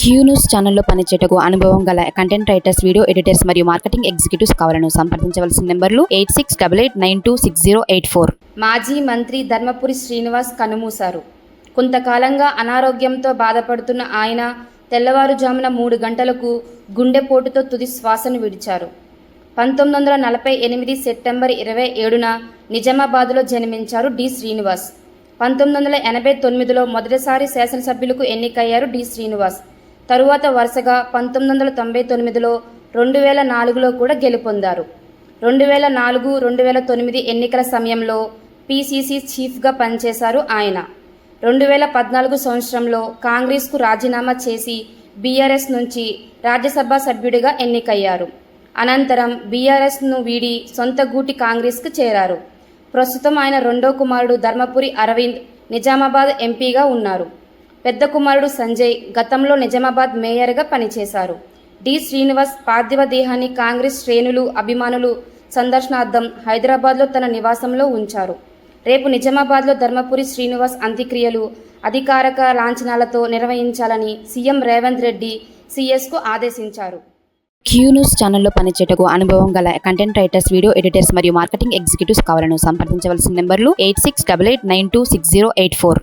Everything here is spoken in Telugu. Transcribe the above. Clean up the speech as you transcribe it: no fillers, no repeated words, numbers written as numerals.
క్యూ న్యూస్ ఛానల్లో పనిచేయటకు అనుభవం గల కంటెంట్ రైటర్స్, వీడియో ఎడిటర్స్ మరియు మార్కెటింగ్ ఎగ్జిక్యూటివ్స్ కావాలను సంప్రదించవలసిన నెంబర్లు 8688926084. మాజీ మంత్రి ధర్మపురి శ్రీనివాస్ కన్నుమూశారు. కొంతకాలంగా అనారోగ్యంతో బాధపడుతున్న ఆయన తెల్లవారుజామున 3 గంటలకు గుండెపోటుతో తుది శ్వాసను విడిచారు. 1948 సెప్టెంబర్ 27న నిజామాబాద్లో జన్మించారు డి. శ్రీనివాస్. 1989లో మొదటిసారి శాసనసభ్యులకు ఎన్నికయ్యారు డి. శ్రీనివాస్. తరువాత వరుసగా 1999లో, 2004లో కూడా గెలుపొందారు. 2004, 2009 ఎన్నికల సమయంలో పిసిసి చీఫ్గా పనిచేశారు ఆయన. 2014 సంవత్సరంలో కాంగ్రెస్కు రాజీనామా చేసి బీఆర్ఎస్ నుంచి రాజ్యసభ సభ్యుడిగా ఎన్నికయ్యారు. అనంతరం బీఆర్ఎస్ను వీడి సొంత గూటి కాంగ్రెస్కు చేరారు. ప్రస్తుతం ఆయన రెండో కుమారుడు ధర్మపురి అరవింద్ నిజామాబాద్ ఎంపీగా ఉన్నారు. పెద్ద కుమారుడు సంజయ్ గతంలో నిజామాబాద్ మేయర్గా పనిచేశారు. డి. శ్రీనివాస్ పార్థివ దేహాన్ని కాంగ్రెస్ శ్రేణులు, అభిమానులు సందర్శనార్థం హైదరాబాద్లో తన నివాసంలో ఉంచారు. రేపు నిజామాబాద్లో ధర్మపురి శ్రీనివాస్ అంత్యక్రియలు అధికారిక లాంఛనాలతో నిర్వహించాలని సీఎం రేవంత్ రెడ్డి సీఎస్కు ఆదేశించారు. క్యూ న్యూస్ ఛానల్లో పనిచేయటకు అనుభవం గల కంటెంట్ రైటర్స్, వీడియో ఎడిటర్స్ మరియు మార్కెటింగ్ ఎగ్జిక్యూటివ్స్ కావాలను సంప్రదించవలసిన నెంబర్లు 8688926084.